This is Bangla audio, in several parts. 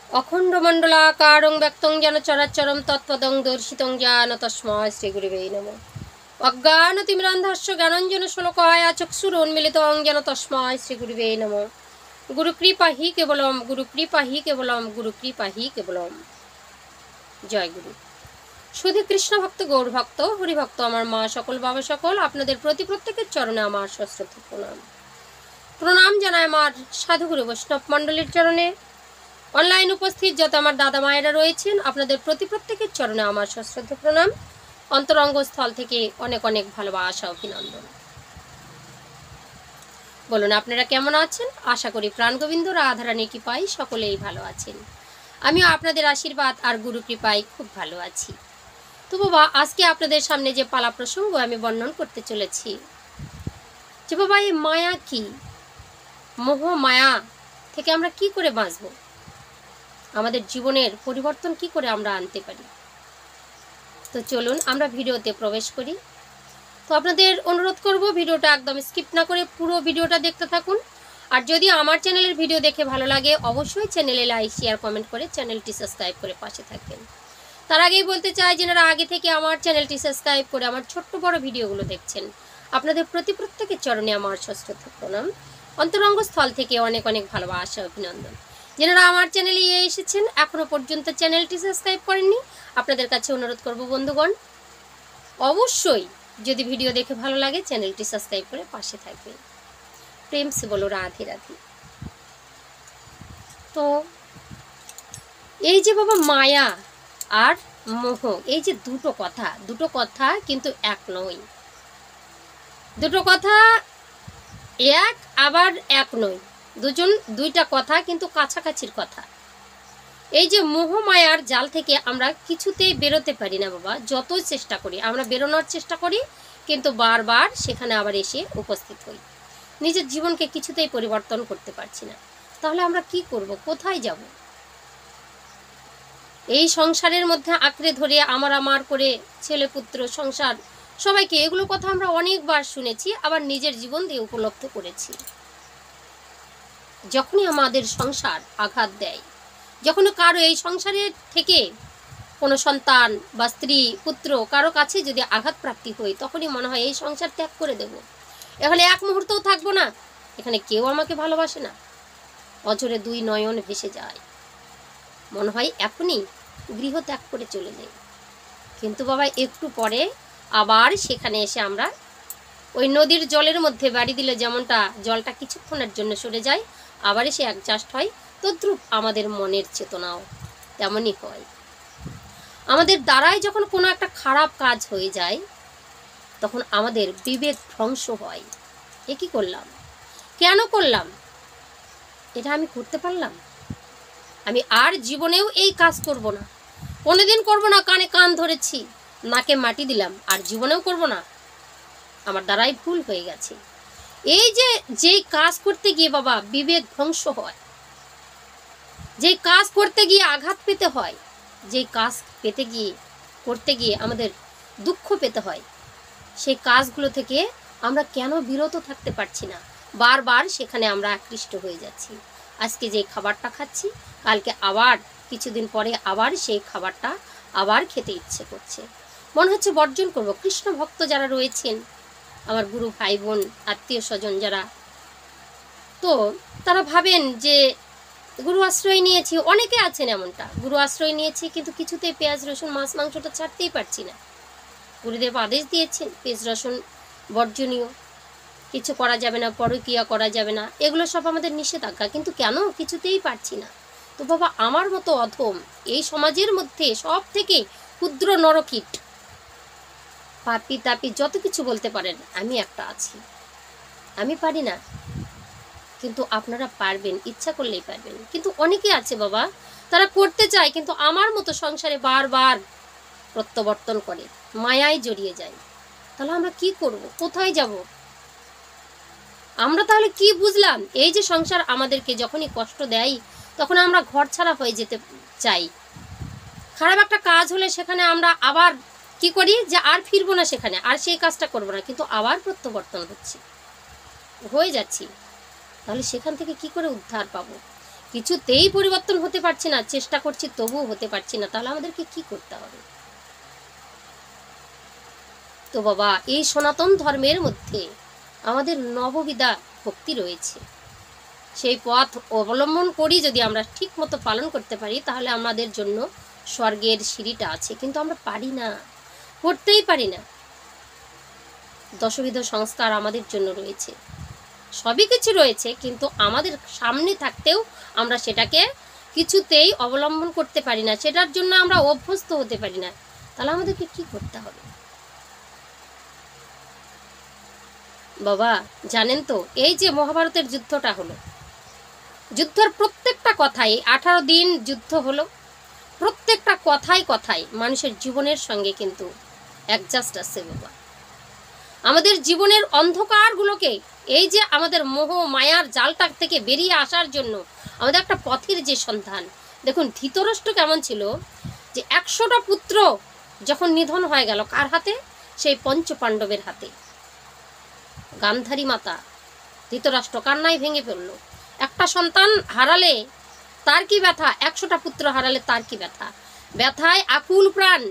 অখণ্ডমণ্ডলাকারং ব্যক্তং যেন চরাচরম তৎপদং দর্শিতং জ্ঞান তস্মৈ শ্রীগুরুবে নমঃ। অজ্ঞানতিমিরান্ধস্য জ্ঞানঞ্জন শোলকায়া চক্ষুরোন্মিলিতং যেন তস্মৈ শ্রীগুরুবে নমঃ। গুরুকৃপা হি কেবলম, গুরুকৃপা হি কেবলম, গুরুকৃপা হি কেবলম। জয় গুরু। শুধু কৃষ্ণ ভক্ত, গৌর ভক্ত, হরিভক্ত, আমার মা সকল, বাবা সকল, আপনাদের প্রতি প্রত্যেকের চরণে আমার সশ্রদ্ধ প্রণাম। প্রণাম জানাই আমার সাধুগুরু বৈষ্ণব মণ্ডলীর চরণে। অনলাইন উপস্থিত যত আমার দাদা মায়েরা রয়েছেন, আপনাদের প্রতি প্রত্যেকের চরণে আমার সশ্রদ্ধ প্রণাম। অন্তরঙ্গ স্থল থেকে অনেক অনেক ভালোবাসা অভিনন্দন। বলুন আপনারা কেমন আছেন? আশা করি প্রাণগোবিন্দ রাধারানীর কৃপায় সকলেই ভালো আছেন। আমিও আপনাদের আশীর্বাদ আর গুরু কৃপায় খুব ভালো আছি। তো বাবা, আজকে আপনাদের সামনে যে পালা প্রসঙ্গ আমি বর্ণন করতে চলেছি, যে বাবা এই মায়া কি, মোহ মায়া থেকে আমরা কি করে বাঁচব, আমাদের জীবনের পরিবর্তন কি করে আমরা আনতে পারি। তো চলুন আমরা ভিডিওতে প্রবেশ করি। তো আপনাদের অনুরোধ করব ভিডিওটা একদম স্কিপ না করে পুরো ভিডিওটা দেখতে থাকুন। আর যদি আমার চ্যানেলের ভিডিও দেখে ভালো লাগে, অবশ্যই চ্যানেলে লাইক শেয়ার কমেন্ট করে চ্যানেলটি সাবস্ক্রাইব করে পাশে থাকবেন। তার আগেই বলতে চাই, যারা আগে থেকে আমার চ্যানেলটি সাবস্ক্রাইব করে আমার ছোট্ট বড় ভিডিওগুলো দেখছেন, আপনাদের প্রতি প্রত্যেকের চরণে আমার সশ্রদ্ধ প্রণাম। অন্তরঙ্গ স্থল থেকে অনেক অনেক ভালোবাসা অভিনন্দন। যারা আমার চ্যানেলে এসেছেন, এখনো পর্যন্ত চ্যানেলটি সাবস্ক্রাইব করেননি, আপনাদের কাছে অনুরোধ করব বন্ধুগণ, অবশ্যই যদি ভিডিও দেখে ভালো লাগে চ্যানেলটি সাবস্ক্রাইব করে পাশে থাকবেন। প্রেম সে বলো রাধে রাধে। তো এই যে বাবা মায়া আর মোহ, এই যে দুটো কথা কিন্তু এক নয়। দুটো কথা এক আবার এক নয়, দুইটা কথা কিন্তু কাছাকাছির কথা। এই যে মোহ মায়ার জাল থেকে আমরা কিছুতেই বেরোতে পারি না বাবা। যতই চেষ্টা করি আমরা বেরোনোর চেষ্টা করি, কিন্তু বারবার সেখানে আবার এসে উপস্থিত হই। নিজের জীবনকে কিছুতেই পরিবর্তন করতে পারছি না। তাহলে আমরা কি করব, কোথায় যাব? এই সংসারের মধ্যে আঁকড়ে ধরে আমার করে ছেলে পুত্র সংসার সবাইকে, এগুলো কথা আমরা অনেকবার শুনেছি, আবার নিজের জীবন দিয়ে উপলব্ধ করেছি। যখনই আমাদের সংসার আঘাত দেয়, যখন কারো এই সংসারের থেকে কোনো সন্তান বা স্ত্রী পুত্র কারো কাছে যদি আঘাত প্রাপ্তি হয়, তখনই মনে হয় এই সংসার ত্যাগ করে দেব, এখানে এক মুহূর্তও থাকবো না, এখানে কেউ আমাকে ভালোবাসে না। অঝরে দুই নয়ন ভেসে যায়, মনে হয় এখনই গৃহ ত্যাগ করে চলে যাই। কিন্তু বাবা একটু পরে আবার সেখানে এসে আমরা ওই নদীর জলের মধ্যে বাড়ি দিলে যেমনটা জলটা কিছুক্ষণের জন্য সরে যায়, আবার এসে অ্যাডজাস্ট হয়, তদ্রূপ আমাদের মনের চেতনাও তেমনই হয়। আমাদের দ্বারাই যখন কোনো একটা খারাপ কাজ হয়ে যায়, তখন আমাদের বিবেক ভ্রংশ হয়। এ কি করলাম, কেন করলাম, এটা আমি করতে পারলাম, আমি আর জীবনেও এই কাজ করব না, কোনোদিন করব না। কানে কান ধরেছি, নাকে মাটি দিলাম, আর জীবনেও করব না, আমার দ্বারাই ভুল হয়ে গেছে। এই যে যেই কাজ করতে গিয়ে বাবা বিবেক ধ্বংস হয়, যেই কাজ করতে গিয়ে আঘাত পেতে হয়, যেই কাজ করতে গিয়ে আমাদের দুঃখ পেতে হয়, সেই কাজগুলো থেকে আমরা কেন বিরত থাকতে পারছি না? বারবার সেখানে আমরা আকৃষ্ট হয়ে যাচ্ছি। আজকে যে খাবারটা খাচ্ছি, কালকে আবার কিছুদিন পরে আবার সেই খাবারটা আবার খেতে ইচ্ছে করছে, মনে হচ্ছে বর্জন করব। কৃষ্ণ ভক্ত যারা রয়েছেন, আমার গুরু ভাই বোন আত্মীয় স্বজন যারা, তো তারা ভাবেন যে গুরু আশ্রয় নিয়েছি, অনেকে আছেন এমনটা, গুরু আশ্রয় নিয়েছি কিন্তু কিছুতেই পেঁয়াজ রসুন মাছ মাংসটা ছাড়তেই পারছি না। গুরুদেব আদেশ দিয়েছেন পেঁয়াজ রসুন বর্জনীয়, কিছু করা যাবে না, পরকীয়া করা যাবে না, এগুলো সব আমাদের নিষেধাজ্ঞা, কিন্তু কেন কিছুতেই পারছি না। তো বাবা, আমার মতো অধম এই সমাজের মধ্যে সব থেকে ক্ষুদ্র নরকীট, পাপি তাপি যত কিছু বলতে পারেন, আমি একটা আছি, আমি পারি না। কিন্তু আপনারা পারবেন, ইচ্ছা করলেই পারবেন। কিন্তু অনেকে আছে বাবা, তারা করতে চায় কিন্তু আমার মতো সংসারে বারবার প্রত্যাবর্তন করে, মায়ায় জড়িয়ে যায়। তাহলে আমরা কি করব, কোথায় যাব? আমরা তাহলে কি বুঝলাম? এই যে সংসার আমাদেরকে যখনই কষ্ট দেয়, তখন আমরা ঘর ছাড়া হয়ে যেতে চাই। খারাপ একটা কাজ হলে সেখানে আমরা আবার কি করি, যে আর ফিরবো না সেখানে, আর সেই কাজটা করবো না, কিন্তু আবার প্রত্যাবর্তন হয়ে যাচ্ছি। তাহলে সেখান থেকে কি করে উদ্ধার পাবো? কিছুতেই পরিবর্তন হতে পারছি না, চেষ্টা করছি তবুও হতে পারছি না, তাহলে আমাদেরকে কি করতে হবে? তো বাবা, এই সনাতন ধর্মের মধ্যে আমাদের নববিধা ভক্তি রয়েছে। সেই পথ অবলম্বন করি যদি আমরা ঠিক মতো পালন করতে পারি, তাহলে আমাদের জন্য স্বর্গের সিঁড়িটা আছে। কিন্তু আমরা পারি না, করতেই পারি না। দশবিধ সংস্কার আমাদের জন্য রয়েছে, সবই কিছু রয়েছে, কিন্তু আমাদের সামনে থাকতেও আমরা সেটাকে কিছুতেই অবলম্বন করতে পারি না, সেটার জন্য আমরা অভ্যস্ত হতে পারি না। তাহলে আমাদেরকে কি করতে হবে? বাবা জানেন তো, এই যে মহাভারতের যুদ্ধটা হলো, যুদ্ধের প্রত্যেকটা কথাই 18 দিন যুদ্ধ হলো, প্রত্যেকটা কথাই কথাই মানুষের জীবনের সঙ্গে কিন্তু অ্যাডজাস্ট আছে বাবা। আমাদের জীবনের অন্ধকারগুলোকে, এই যে আমাদের মোহ মায়ার জালটা থেকে বেরিয়ে আসার জন্য আমাদের একটা পথের যে সন্ধান। দেখুন ধৃতরাষ্ট্র কেমন ছিল, যে 100টা পুত্র যখন নিধন হয়ে গেল, কার হাতে? সেই পঞ্চপাণ্ডবের হাতে। গান্ধারী মাতা ধৃতরাষ্ট্র কান্নায় ভেঙে পড়ল। একটা সন্তান হারালে তার কি ব্যথা, 100টা পুত্র হারালে তার কি ব্যথা, ব্যথায় আকুল প্রাণ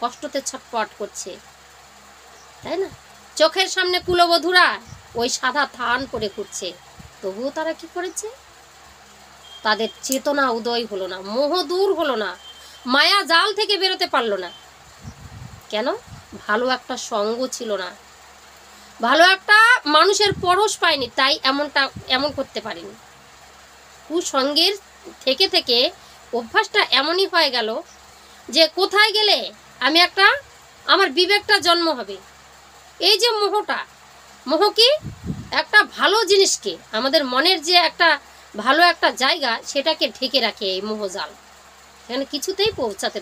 কষ্টতে ছটপট করছে, তাই না? চোখের সামনে কুলবধূরা ওই সাদা থান করে ঘুরছে, তবুও তারা কি করেছে? তাদের চেতনা উদয় হলো না, মোহ দূর হলো না, মায়া জাল থেকে বেরোতে পারলো না। কেন? ভালো একটা সঙ্গ ছিল না, ভালো একটা মানুষের পরশ পায়নি, তাই এমন করতে পারেনি। কুসঙ্গের থেকে থেকে অভ্যাসটা এমনই হয়ে গেল যে কোথায় গেলে আমার বিবেকটা জন্ম হবে। এই যে মোহটা, মোহ কি? একটা ভালো জিনিসকে, আমাদের মনের যে একটা ভালো একটা জায়গা, সেটাকে ঢেকে রাখে এই মোহজাল। এখানে কিছুতেই পৌঁছাতে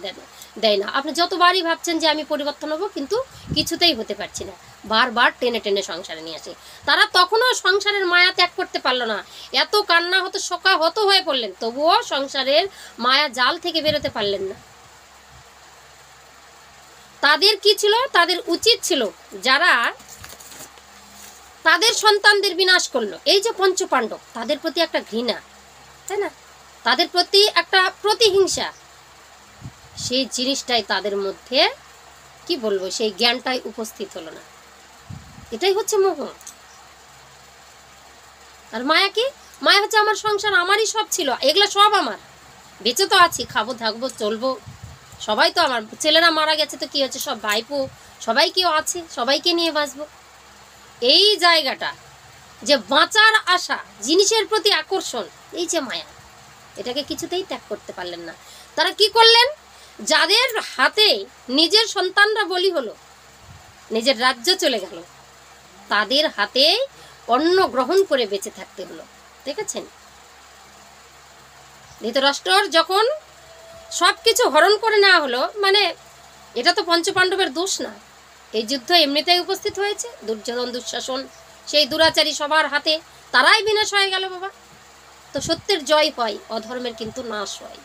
দেয় না। আপনি যতবারই ভাবছেন যে আমি পরিবর্তন হব, কিন্তু কিছুতেই হতে পারছি না, বারবার টেনে টেনে সংসারে নিয়ে আসে। তারা তখনও সংসারের মায়া ত্যাগ করতে পারলো না, এত কান্না হতো, শোকাহত হয়ে পড়লেন, তবুও সংসারের মায়া জাল থেকে বেরোতে পারলেন না। তাদের কি ছিল? তাদের উচিত ছিল, যারা তাদের সন্তানদের বিনাশ করলো, এই যে পঞ্চপাণ্ডব, তাদের প্রতি একটা ঘৃণা, তাই না? তাদের প্রতি একটা প্রতিহিংসা, সেই জিনিসটাই তাদের মধ্যে কি বলবো, সেই জ্ঞানটাই উপস্থিত হলো না। এটাই হচ্ছে মোহ। আর মায়া কি? মায়া হচ্ছে আমার সংসার, আমারই সব ছিল, এগুলো সব আমার, বেঁচে তো আছি, খাবো থাকবো চলবো, সবাই তো আমার। ছেলেরা মারা গেছে তো কি হচ্ছে, সব ভাইপো সবাই কেউ আছে, সবাইকে নিয়ে বাঁচবো। এই জায়গাটা যে বাঁচার আশা, জিনিসের প্রতি আকর্ষণ, এই যে মায়া, এটাকে কিছুতেই ত্যাগ করতে পারলেন না। তারা কি করলেন? যাদের হাতে নিজের সন্তানরা বলি হলো, নিজের রাজ্য চলে গেল, তাদের হাতে অন্ন গ্রহণ করে বেঁচে থাকতে হলো। দেখেছেন? ধৃতরাষ্ট্রর যখন সব কিছু হরণ করে নেওয়া হলো, মানে এটা তো পঞ্চপাণ্ডবের দোষ না, এই যুদ্ধ এমনিতেই উপস্থিত হয়েছে। দুর্যোধন, দুঃশাসন, সেই দুরাচারী সবার হাতে তারাই বিনাশ হয়ে গেল বাবা। তো সত্যের জয় হয়, অধর্মের কিন্তু নাশ হয়।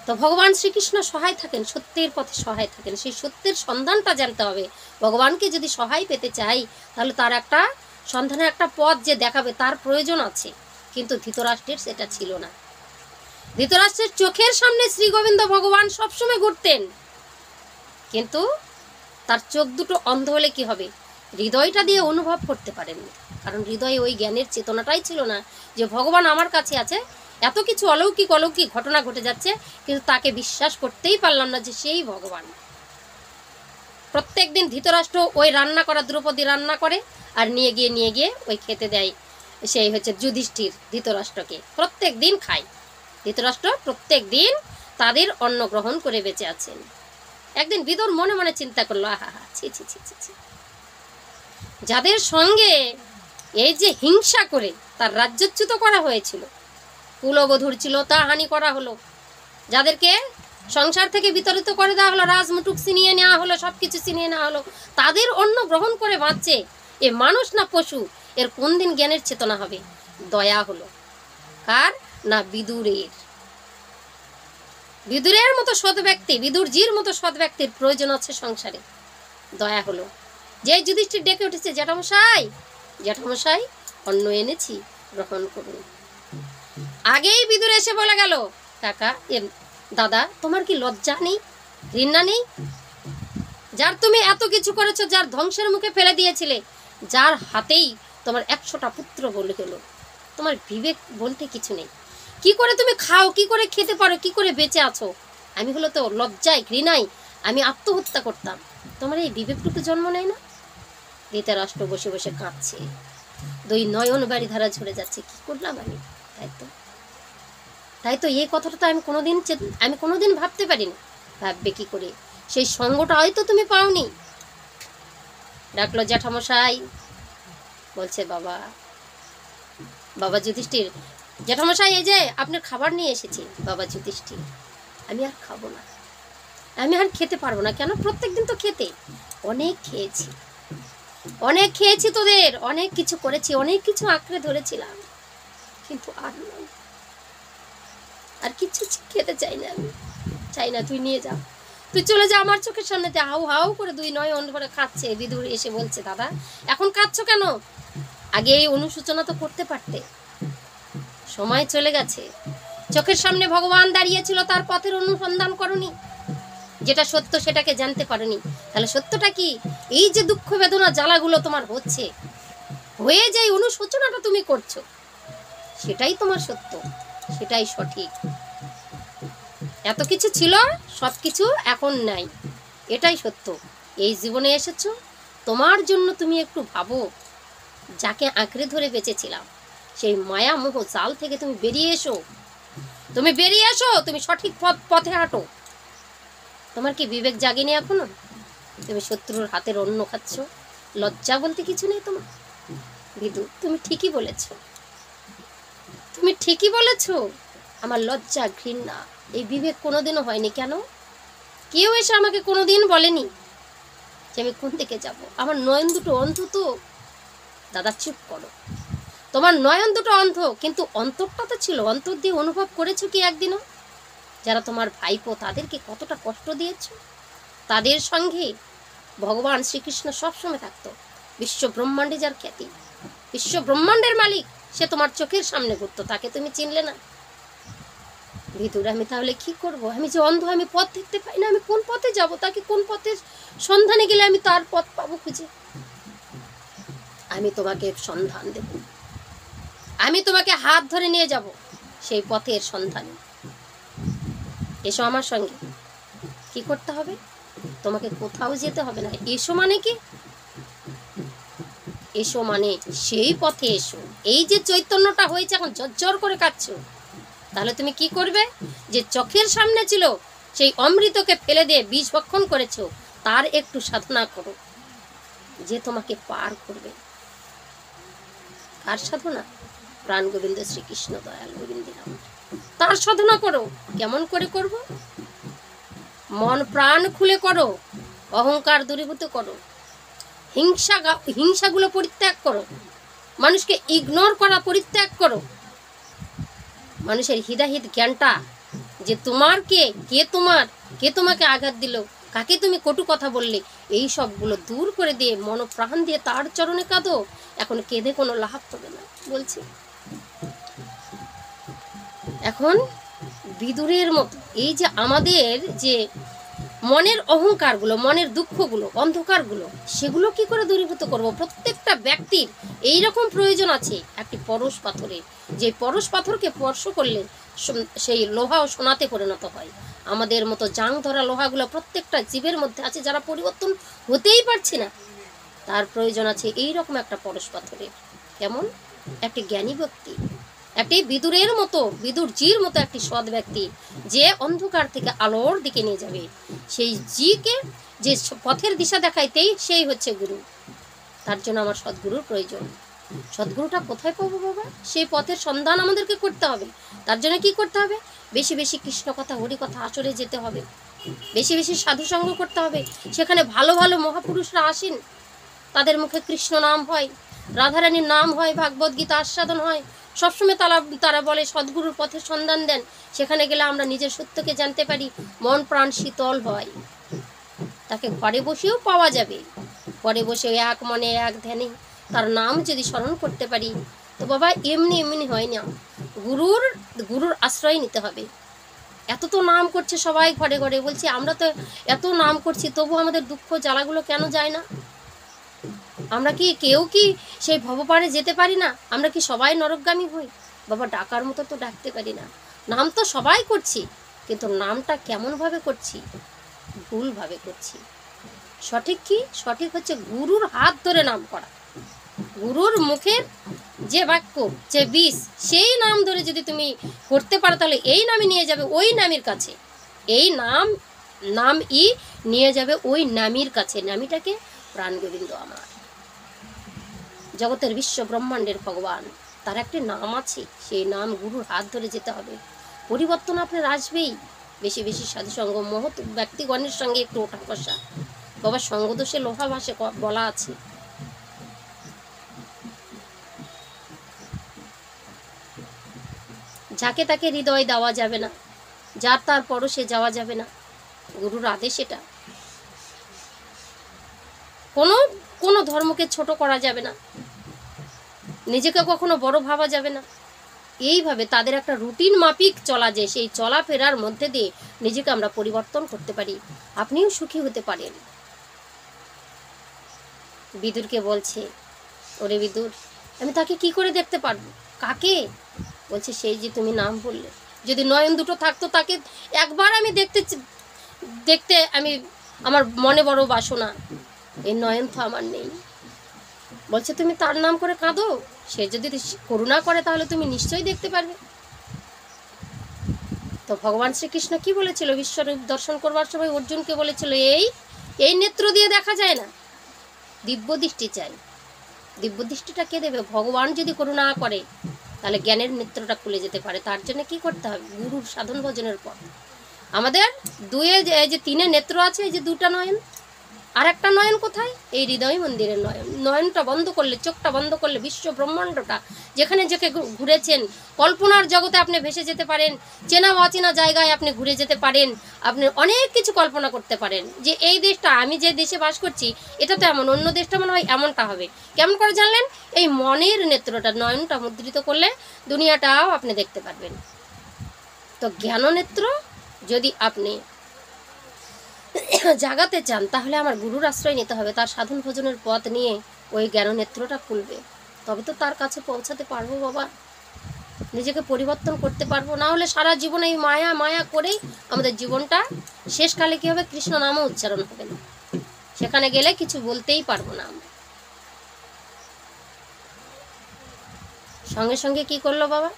তো ভগবান শ্রীকৃষ্ণ সহায় থাকেন, সত্যের পথে সহায় থাকেন। সেই সত্যের সন্ধানটা জানতে হবে। ভগবানকে যদি সহায় পেতে চাই, তাহলে তার একটা সন্ধানের একটা পথ যে দেখাবে, তার প্রয়োজন আছে। কিন্তু ধৃতরাষ্ট্রের সেটা ছিল না। ধৃতরাষ্ট্রের চোখের সামনে শ্রী গোবিন্দ ভগবান সবসময় ঘুরতেন, কিন্তু তার চোখ দুটো অন্ধ হলে কি হবে? হৃদয়টা দিয়ে অনুভব করতে পারেননি, কারণ হৃদয়ে ওই জ্ঞানের চেতনাটাই ছিল না যে ভগবান আমার কাছে আছে, এত কিছু অলৌকিক অলৌকিক ঘটনা ঘটে যাচ্ছে, কিন্তু তাকে বিশ্বাস করতেই পারলাম না যে সেই ভগবান। প্রত্যেক দিন ধৃতরাষ্ট্র ওই রান্না করা, দ্রৌপদী রান্না করে আর নিয়ে গিয়ে ওই খেতে দেয়, সেই হচ্ছে যুধিষ্ঠির ধৃতরাষ্ট্রকে, প্রত্যেক দিন খায়। ধৃতরাষ্ট্র প্রত্যেক দিন তাদের অন্ন গ্রহণ করে বেঁচে আছেন। একদিন বিদুর মনে মনে চিন্তা করলো, আহা ছি ছি ছি ছি ছি, যাদের সঙ্গে এই যে হিংসা করে তার রাজ্যচ্যুত করা হয়েছিল, কুলবধূর ছিল, তা হানি করা হলো, যাদেরকে সংসার থেকে বিতাড়িত করে দেওয়া হলো, রাজমুটুক ছিনিয়ে নেওয়া হলো, সব কিছু ছিনিয়ে নেওয়া হলো, তাদের অন্ন গ্রহণ করে বাঁচছে, এ মানুষ না পশু? এর কোন দিন জ্ঞানের চেতনা হবে? দয়া হলো কার? না বিদুরের। বিদুরের মতো সৎ ব্যক্তি, বিদুরজির মতো সৎ ব্যক্তির প্রয়োজন আছে সংসারে। দয়া হলো, যে যুধিষ্ঠির ডেকে উঠেছে, জ্যাঠামশাই জ্যাঠামশাই অন্ন এনেছি, গ্রহণ করুন। আগেই বিদুর এসে বলে গেল, কাকা দাদা, তোমার কি লজ্জা নেই, ঘৃণা নেই? যার তুমি এত কিছু করেছো, যার ধ্বংসের মুখে ফেলে দিয়েছিলে, যার হাতেই তোমার 100টা পুত্র বলে গেল, তোমার বিবেক বলতে কিছু নেই? কি করে তুমি খাও, কি করে খেতে পারো, কি করে বেঁচে আছো? আমি হলো তো লজ্জায় ঘৃণায় আমি আত্মহত্যা করতাম, তোমার এই বিবেকটুকু জন্ম নেয় না? ধৃতরাষ্ট্র বসে বসে কাঁদছে, 2 নয়ন বাড়ি ধারা ঝরে যাচ্ছে, কি করলাম আমি? তাই তো এই কথাটা তো আমি কোনোদিন ভাবতে পারিনি। ভাববে কি করে? সেই সঙ্গটা হয়তো তুমি পাওনি। ডাকলো জ্যাঠামশাই, বলছে বাবা যুধিষ্ঠির, জ্যাঠামশাই এই যে আপনার খাবার নিয়ে এসেছি। বাবা যুধিষ্ঠির, আমি আর খাবো না, আমি আর খেতে পারবো না। কেন? প্রত্যেকদিন তো খেতে, অনেক খেয়েছি তোদের, অনেক কিছু করেছি, অনেক কিছু আঁকড়ে ধরেছিলাম, কিন্তু আর কিছু খেতে চাই না, আমি চাই না, তুই নিয়ে যা, তুই চলে যা আমার চোখের সামনেতে। হাউ হাউ করে 2 নয়ন ভরে খাচ্ছে। বিদুর এসে বলছে, দাদা এখন কাঁদছো কেন? আগে এই অনুশোচনা তো করতে পারতে, সময় চলে গেছে, চোখের সামনে ভগবান দাঁড়িয়েছিল, তার পথের অনুসন্ধান করনি, যেটা সত্য সেটাকে জানতে পারোনি। তাহলে সত্যটা কি? এই যে দুঃখ বেদনা জ্বালাগুলো তোমার হচ্ছে, হয়ে যে অনুশোচনাটা তুমি করছো, সেটাই তোমার সত্য, সেটাই সঠিক। এত কিছু ছিল, সব কিছু এখন নাই, এটাই সত্য। এই জীবনে এসেছো তোমার জন্য, তুমি একটু ভাবো, যাকে আঁকড়ে ধরে বেঁচেছিলাম, সেই মায়া মোহ জাল থেকে তুমি বেরিয়ে এসো, তুমি সঠিক পথে হাঁটো। তোমার কি বিবেক জাগেনি এখনো? তুমি শত্রুর হাতের অন্ন খাচ্ছ, লজ্জা বলতে কিছু নেই তোমার? বিদু, তুমি ঠিকই বলেছো, আমার লজ্জা ঘৃণা এই বিবেক কোনোদিনও হয়নি। কেন? কেউ এসে আমাকে কোনোদিন বলেনি যে আমি কোন দিকে যাব। আমার নয়ন দুটো অন্ধ তো। দাদা চুপ করো, তোমার নয়ন দুটো অন্ধ, কিন্তু অন্তরটা তো ছিল, অন্তর দিয়ে অনুভব করেছো কি একদিনও? যারা তোমার ভাইপো, তাদেরকে কতটা কষ্ট দিয়েছো? তাদের সঙ্গে ভগবান শ্রীকৃষ্ণ সবসময় থাকতো। বিশ্ব ব্রহ্মাণ্ডে যার খ্যাতি, বিশ্ব ব্রহ্মাণ্ডের মালিক, সে তোমার চোখের সামনে ঘুরতো, তাকে তুমি চিনলে না? ভিতরে আমি তাহলে কি করব? আমি যে অন্ধ, আমি পথ দেখতে পাই না, আমি কোন পথে যাব? তাকে কোন পথের সন্ধানে গেলে আমি তার পথ পাবো খুঁজে? আমি তোমাকে সন্ধান দেব, আমি তোমাকে হাত ধরে নিয়ে যাব সেই পথের সন্ধানে। এসো আমার সঙ্গে। কি করতে হবে? তোমাকে কোথাও যেতে হবে না। এসো মানে কি? এসো মানে সেই পথে এসো। এই যে চৈতন্যটা হয়েছে, এখন ঝরঝর করে কাঁদছো, তাহলে তুমি কি করবে? যে চোখের সামনে ছিল সেই অমৃতকে ফেলে দিয়ে বিষ ভক্ষণ করেছো, তার একটু সাধনা করো, যে তোমাকে পার করবে। কার সাধনা? প্রাণ গোবিন্দ শ্রীকৃষ্ণ দয়াল গোবিন্দ, তার সাধনা করো। কেমন করে করব? মন প্রাণ খুলে করো, অহংকার দূরীভূত করো, হিংসাগুলো পরিত্যাগ করো, মানুষকে ইগনোর করা পরিত্যাগ করো। মানুষের হিদাহিত জ্ঞানটা, যে তোমার কে তোমাকে আঘাত দিল, কাকে তুমি কটু কথা বললে, এই সবগুলো দূর করে দিয়ে মন প্রাণ দিয়ে তার চরণে কাঁদো। এখন কেঁদে কোনো লাভ হবে না বলছি। এখন বিদুরের মতো এই যে আমাদের যে মনের অহংকারগুলো, মনের দুঃখগুলো, অন্ধকারগুলো, সেগুলো কি করে দূরীভূত করব? প্রত্যেকটা ব্যক্তির এইরকম প্রয়োজন আছে একটি পরশ পাথরের, যে পরশ পাথরকে স্পর্শ করলে সেই লোহা ও সোনাতে পরিণত হয়। আমাদের মতো জাং ধরা লোহাগুলো প্রত্যেকটা জীবের মধ্যে আছে, যারা পরিবর্তন হতেই পারছে না, তার প্রয়োজন আছে এইরকম একটা পরশ পাথরের। কেমন? একটি জ্ঞানী ব্যক্তি, একটি বিদুরের মতো, বিদুরজির মতো একটি সৎ ব্যক্তি, যে অন্ধকার থেকে আলোর দিকে নিয়ে যাবে। সেই জিকে যে পথের দিশা দেখাইতেই সেই হচ্ছে গুরু। তার জন্য আমার সদ্গুরুর প্রয়োজন। সদ্গুরুটা কোথায় পাবো বাবা? সেই পথের সন্ধান আমাদেরকে করতে হবে। তার জন্য কি করতে হবে? বেশি বেশি কৃষ্ণ কথা, হরি কথা আসরে যেতে হবে, বেশি বেশি সাধু সঙ্গ করতে হবে। সেখানে ভালো ভালো মহাপুরুষরা আসেন, তাদের মুখে কৃষ্ণ নাম হয়, রাধারানীর নাম হয়, ভাগবত গীতা আস্বাদন হয়। সবসময় তারা বলে সদ্গুরুর পথের সন্ধান দেন। সেখানে গেলে আমরা নিজের সত্যকে জানতে পারি, মন প্রাণ শীতল হয়। তাকে ঘরে বসেও পাওয়া যাবে। ঘরে বসে এক মনে এক ধ্যানে তার নাম যদি স্মরণ করতে পারি, তো বাবা এমনি হয় না, গুরুর গুরুর আশ্রয় নিতে হবে। এত তো নাম করছে সবাই ঘরে ঘরে, বলছি আমরা তো এত নাম করছি, তবু আমাদের দুঃখ জ্বালাগুলো কেন যায় না? আমরা কি কেউ কি সেই ভবপারে যেতে পারি না? আমরা কি সবাই নরকগামী হই? বাবা ডাকার মতো তো ডাকতে পারি না। নাম তো সবাই করছি, কিন্তু নামটা কেমনভাবে করছি? ভুলভাবে করছি। সঠিক কি? সঠিক হচ্ছে গুরুর হাত ধরে নাম করা। গুরুর মুখের যে বাক্য, যে বিষ, সেই নাম ধরে যদি তুমি করতে পারো, তাহলে এই নামে নিয়ে যাবে ওই নামের কাছে। এই নাম নিয়ে যাবে ওই নামীর কাছে। নামীটাকে প্রাণ গোবিন্দ আমার, জগতের বিশ্ব ব্রহ্মাণ্ডের ভগবান, তার একটি নাম আছে। সেই নাম গুরুর হাত ধরে যেতে হবে। পরিবর্তন আপনার আসবেই। বেশি বেশি সাধুসঙ্গ, মহৎ ব্যক্তিগণের সঙ্গে একটু ওঠা বসা। বাবা সঙ্গদোষে লোহা ভাসে বলা আছে। যাকে তাকে হৃদয় দেওয়া যাবে না, যার তার পরশে যাওয়া যাবে না। গুরুর আদেশ এটা। কোনো ধর্মকে ছোট করা যাবে না, নিজেকে কখনো বড় ভাবা যাবে না। এইভাবে তাদের একটা রুটিন মাফিক চলা যায়, সেই চলাফেরার মধ্যে দিয়ে নিজেকে আমরা পরিবর্তন করতে পারি, আপনিও সুখী হতে পারেন। বিদুরকে বলছে, ওরে বিদুর, আমি তাকে কি করে দেখতে পারবো? কাকে? বলছে সেই যে তুমি নাম বললে, যদি নয়ন দুটো থাকতো তাকে একবার আমি দেখতে আমি, আমার মনে বড় বাসনা, এই নয়ন তো আমার নেই। বলছে তুমি তার নাম করে কাঁদো, সে যদি করুণা করে তাহলে তুমি নিশ্চয়ই দেখতে পারবে। তো ভগবান শ্রীকৃষ্ণ কি বলেছিল? বিশ্বরূপ দর্শন করবার সময় অর্জুনকে বলেছিল, এই নেত্র দিয়ে দেখা যায় না, দিব্য দৃষ্টি চাই। দিব্য দৃষ্টিটা কে দেবে? ভগবান যদি করুণা করে তাহলে জ্ঞানের নেত্রটা খুলে যেতে পারে। তার জন্য কি করতে হবে? গুরুর সাধন ভজনের পর। আমাদের এই যে তিনে নেত্র আছে, এই যে দুটা নয়ন, আর একটা নয়ন কোথায়? এই হৃদয় মন্দিরের নয়ন। নয়নটা বন্ধ করলে, চোখটা বন্ধ করলে বিশ্ব ব্রহ্মাণ্ডটা যেখানে ঘুরেছেন, কল্পনার জগতে আপনি ভেসে যেতে পারেন, চেনা অচেনা জায়গায় আপনি ঘুরে যেতে পারেন, আপনি অনেক কিছু কল্পনা করতে পারেন যে এই দেশটা, আমি যে দেশে বাস করছি এটা তো এমন, অন্য দেশটা মনে হয় এমনটা হবে। কেমন করে জানলেন? এই মনের নেত্রটা, নয়নটা মুদ্রিত করলে দুনিয়াটাও আপনি দেখতে পারবেন। তো জ্ঞান নেত্র যদি আপনি জাগাতে চান, তাহলে আমার গুরুর আশ্রয় নিতে হবে। তার সাধন ভোজনের পথ নিয়ে ওই জ্ঞাননেত্রটা খুলবে, তবে তো তার কাছে পৌঁছাতে পারবো বাবা, নিজেকে পরিবর্তন করতে পারবো। না হলে সারা জীবন এই মায়া মায়া করেই আমাদের জীবনটা শেষকালে কি হবে? কৃষ্ণ নামও উচ্চারণ হবে না, সেখানে গেলে কিছু বলতেই পারবো না আমরা। সঙ্গে সঙ্গে কি করলো বাবা?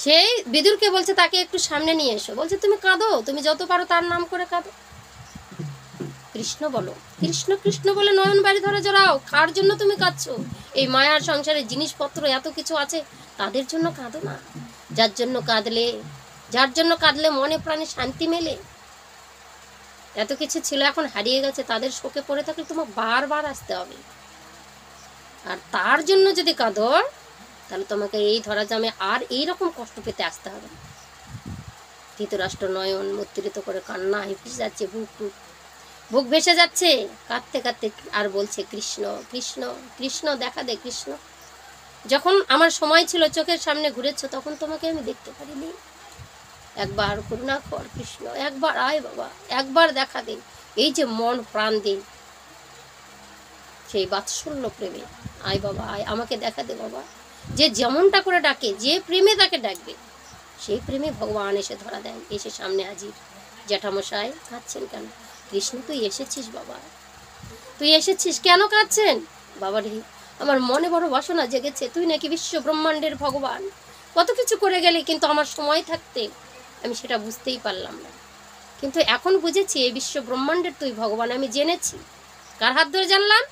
সেই বিদুরকে বলছে তাকে একটু সামনে নিয়ে এসো। বলছে তুমি কাঁদো, তুমি যত পারো তার নাম করে কাঁদো, কৃষ্ণ বলো, কৃষ্ণ কৃষ্ণ বলে নয়ন বাড়ি ধরে জড়াও। কার জন্য তুমি কাঁদছো? এই মায়ার সংসারে জিনিসপত্র এত কিছু আছে, তাদের জন্য কাঁদো না। যার জন্য কাঁদলে মনে প্রাণে শান্তি মেলে। এত কিছু ছিল এখন হারিয়ে গেছে, তাদের শোকে পড়ে থাকলে তোমার বারবার আসতে হবে। আর তার জন্য যদি কাঁদো, তাহলে তোমাকে এই ধরা জামে আর এইরকম কষ্ট পেতে আসতে হবে। ধৃতরাষ্ট্র নয়ন মুদ্রিত করে কান্না ভেসে যাচ্ছে, বুক ভেসে যাচ্ছে, কাঁদতে কাঁদতে আর বলছে কৃষ্ণ কৃষ্ণ কৃষ্ণ, দেখা দে কৃষ্ণ। যখন আমার সময় ছিল চোখের সামনে ঘুরেছ, তখন তোমাকে আমি দেখতে পারিনি। একবার করুণা কর কৃষ্ণ, একবার আয় বাবা, একবার দেখা দে। এই যে মন প্রাণ দে সেই বাৎসল্য প্রেমে, আয় বাবা আয়, আমাকে দেখা দে বাবা। যে যেমনটা করে ডাকে, যে প্রেমে তাকে ডাকবে, সেই প্রেমে ভগবান এসে ধরা দেন, এসে সামনে হাজির। জ্যাঠামশাই কাঁদছেন কেন? কৃষ্ণ তুই এসেছিস বাবা, তুই এসেছিস, কেন কাঁদছেন? বাবা রে, আমার মনে বড় বাসনা জেগেছে, তুই নাকি বিশ্ব ব্রহ্মাণ্ডের ভগবান, কত কিছু করে গেলি, কিন্তু আমার সময় থাকতে আমি সেটা বুঝতেই পারলাম না। কিন্তু এখন বুঝেছি এই বিশ্ব ব্রহ্মাণ্ডের তুই ভগবান। আমি জেনেছি, কার হাত ধরে জানলাম?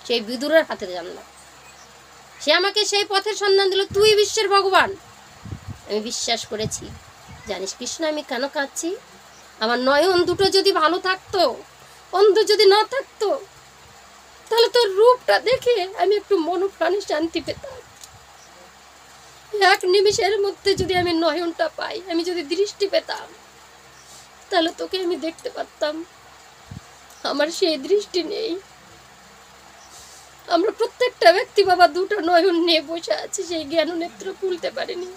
সেই বিদুরের হাতে জানলাম। সে আমাকে সেই পথের সন্ধান দিল, তুই বিশ্বের ভগবান। আমি বিশ্বাস করেছি। জানিস কৃষ্ণ আমি কেন কাঁদছি? আমার নয়ন দুটো যদি ভালো থাকতো, অন্ধ যদি না থাকতো, তাহলে তোর রূপটা দেখে আমি একটু মনোপ্রাণে শান্তি পেতাম। এক নিমিষের মধ্যে যদি আমি নয়নটা পাই, আমি যদি দৃষ্টি পেতাম, তাহলে তোকে আমি দেখতে পারতাম। আমার সেই দৃষ্টি নেই। আমরা প্রত্যেকটা ব্যক্তি বাবা দুটো নয়ন নিয়ে বসে আছি, সেই জ্ঞান নেত্র খুলতে পারিনি।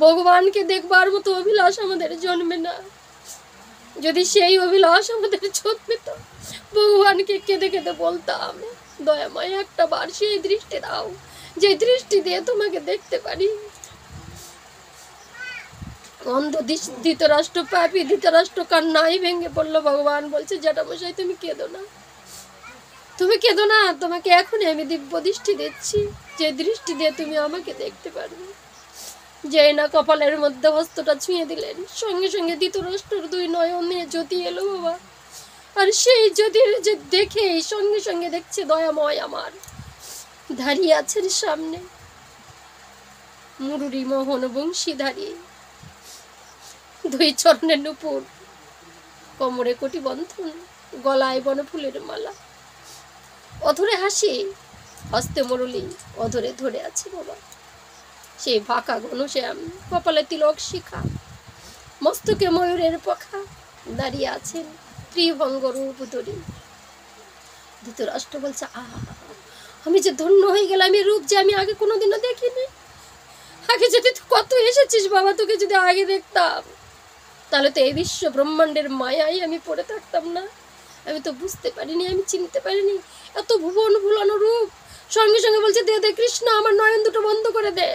ভগবানকে দেখবার মতো অভিলাষ আমাদের জন্মে না। যদি সেই অভিলাষ আমাদের জন্মিত, ভগবানকে কেঁদে কেঁদে বলতাম, দয়াময় একটা বার সেই দৃষ্টি দাও, যে দৃষ্টি দিয়ে তোমাকে দেখতে পারি। অন্ধ ধৃতরাষ্ট্র, পাপী ধৃতরাষ্ট্র কান্নাই ভেঙে পড়লো। ভগবান বলছে, জ্যাঠামশাই তুমি কেঁদো না, তুমি কেঁদো না, তোমাকে এখনই আমি দিব্য দৃষ্টি দিচ্ছি, যে দৃষ্টি দিয়ে তুমি আমাকে দেখতে পারবে। যেই না কপালের মধ্যে হস্তটা ছুঁয়ে দিলেন, সঙ্গে সঙ্গে ধৃতরাষ্ট্রের দুই নয়ন নিয়ে জ্যোতি এলো বাবা। আর সেই জ্যোতির যে দেখে সঙ্গে সঙ্গে দেখছে দয়াময় আমার দাঁড়িয়ে আছেন সামনে, মুরুরি মোহন বংশীধারী, দুই চরণে নুপুর, কোমরে কোটি বন্ধন, গলায় বনফুলের মালা, অধরে হাসি, হস্তে মুরলি, অধরে ধরে আছে বাবা সেই ফাঁকা ঘনশ্যাম, কপালে তিলক শিখা, মস্তকে ময়ূরের পাখা, দাঁড়িয়ে আছেন ত্রিভঙ্গ রূপ ধরে। ধৃতরাষ্ট্র বলছে, আহা, আমি যে ধন্য হয়ে গেলাম, এই রূপ যে আমি আগে কোনোদিনও দেখিনি। আগে যদি কত এসেছিস বাবা, তোকে যদি আগে দেখতাম, তাহলে তো এই বিশ্ব ব্রহ্মাণ্ডের মায়াই আমি পড়ে থাকতাম না। আমি তো বুঝতে পারিনি, আমি চিনতে পারিনি এত ভুবন ভুলানো রূপ। সঙ্গে সঙ্গে বলছে, দে দে কৃষ্ণ, আমার নয়ন দুটো বন্ধ করে দে,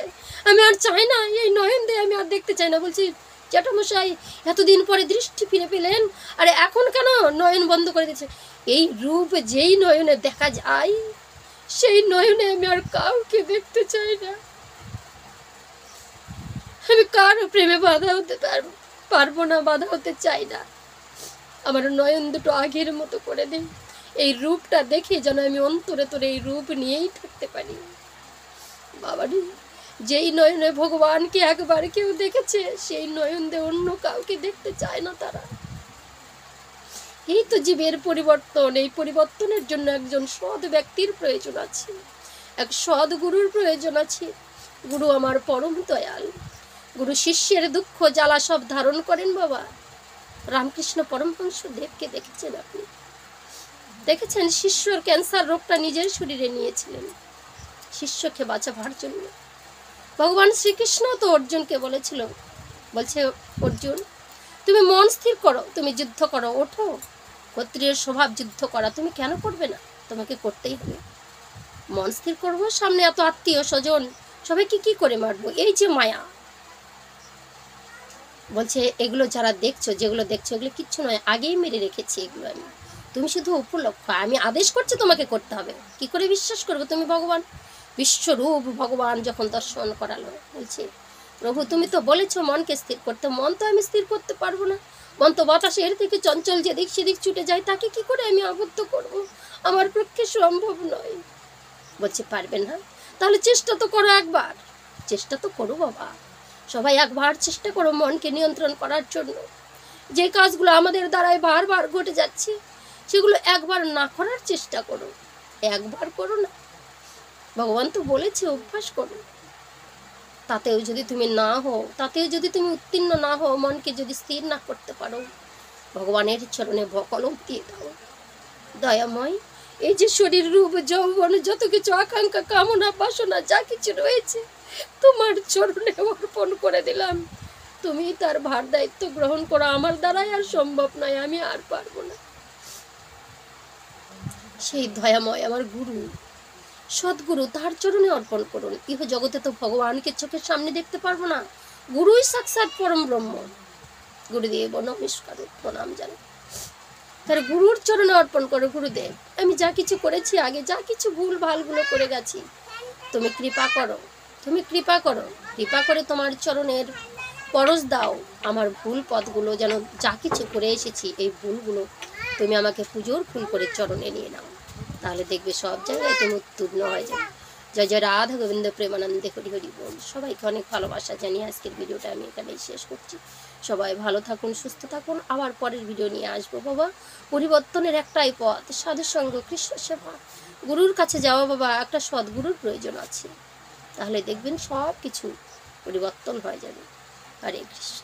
আমি আর চাই না, এই নয়ন দে, আমি আর দেখতে চাই না। বলছি, জ্যাঠামশাই এতদিন পরে দৃষ্টি ফিরে পেলেন, আরে এখন কেন নয়ন বন্ধ করে দিচ্ছে? এই রূপ যেই নয়নে দেখা যায়, সেই নয়নে আমি আর কাউকে দেখতে চাই না। আমি কারো প্রেমে বাধা হতে পারবো না, বাধা হতে চাই না। আমার নয়ন দুটো আগের মতো করে দিন, এই রূপটা দেখে যেন আমি অন্তরে তোরে এই রূপ নিয়েই থাকতে পারি। বাবারি, যেই নয়নে ভগবানকে একবার কেউ দেখেছে, সেই নয়ন দিয়ে অন্য কাউকে দেখতে চায় না তারা। এই তো জীবের পরিবর্তন, এই পরিবর্তনের জন্য একজন সৎ ব্যক্তির প্রয়োজন আছে, এক সৎ গুরুর প্রয়োজন আছে। গুরু আমার পরম দয়াল, গুরু শিষ্যের দুঃখ জ্বালা সব ধারণ করেন বাবা। রামকৃষ্ণ পরমহংস দেবকে দেখেছেন আপনি? দেখেছেন? শিষ্যর ক্যান্সার রোগটা নিজের শরীরে নিয়েছিলেন শিষ্যকে বাঁচাবার জন্য। ভগবান শ্রীকৃষ্ণ তো অর্জুনকে বলেছিল, বলছে, অর্জুন তুমি মন স্থির করো, তুমি যুদ্ধ করো, ওঠো। ক্ষত্রিয় স্বভাব যুদ্ধ করা, তুমি কেন করবে না? তোমাকে করতেই হবে। মন স্থির করবো, সামনে এত আত্মীয় স্বজন, সবাইকে কি করে মারবো? এই যে মায়া, বলছে এগুলো যারা দেখছো, যেগুলো দেখছো, এগুলো কিচ্ছু নয়, আগেই মেরে রেখেছি এগুলো আমি। তুমি শুধু উপলক্ষ, আমি আদেশ করছি তোমাকে করতে হবে। কি করে বিশ্বাস করবে তুমি? ভগবান বিশ্বরূপ ভগবান যখন দর্শন করালো, বলছে, প্রভু তুমি তো বলেছো মনকে স্থির করতে, মন তো আমি স্থির করতে পারবো না। মন তো বাতাসে এর থেকে চঞ্চল, যেদিক সেদিক ছুটে যায়, তাকে কি করে আমি আবদ্ধ করব? আমার পক্ষে সম্ভব নয়। বলছে, পারবে না? তাহলে চেষ্টা তো করো একবার, চেষ্টা তো করো বাবা। সবাই একবার চেষ্টা করো মনকে নিয়ন্ত্রণ করার জন্য। যে কাজগুলো আমাদের দ্বারাই বারবার ঘটে যাচ্ছে, সেগুলো একবার না করার চেষ্টা করো, একবার করো না। ভগবান তো বলেছে অভ্যাস করো। তাতেও যদি তুমি না হও, তাতেও যদি তুমি উত্তীর্ণ না হও, মনকে যদি স্থির না করতে পারো, ভগবানের চরণে কলম দিয়ে দাও। দয়াময়, এই যে শরীর রূপ যৌবন, যত কিছু আকাঙ্ক্ষা কামনা বাসনা যা কিছু রয়েছে, তোমার চরণে অর্পণ করে দিলাম। তুমি তার ভার দায়িত্ব গ্রহণ করো। আমার দ্বারাই আর সম্ভব নয়, আমি আর পারবো না। সেই দয়াময় আমার গুরু, সদ্গুরু, তার চরণে অর্পণ করুন। ইহ জগতে তো ভগবানকে চোখের সামনে দেখতে পারবো না। গুরুই সাক্ষাৎ পরম ব্রহ্ম। গুরুদেব নমস্কার, প্রণাম জানাই। তার গুরুর চরণে অর্পণ করো। গুরুদেব, আমি যা কিছু করেছি, আগে যা কিছু ভুল ভালগুলো করে গেছি, তুমি কৃপা করো, তুমি কৃপা করো, কৃপা করে তোমার চরণের পরশ দাও। আমার ভুল পথগুলো যেন, যা কিছু করে এসেছি, এই ভুলগুলো তুমি আমাকে পুজোর ফুল করে চরণে নিয়ে নাও। তাহলে দেখবে সব জায়গায় তুমি উত্তীর্ণ হয়ে যাবে। জয় জয় রাধা গোবিন্দ প্রেমানন্দে হরি হরি বল। সবাইকে অনেক ভালোবাসা জানিয়ে আজকের ভিডিওটা আমি এখানেই শেষ করছি। সবাই ভালো থাকুন, সুস্থ থাকুন। আবার পরের ভিডিও নিয়ে আসবো বাবা। পরিবর্তনের একটাই পথ, সাধুসঙ্গ, কৃষ্ণ সেবা। গুরুর কাছে যাওয়া বাবা, একটা সদ্গুরুর প্রয়োজন আছে। তাহলে দেখবেন সব কিছু পরিবর্তন হয়ে যাবে। হরে কৃষ্ণ।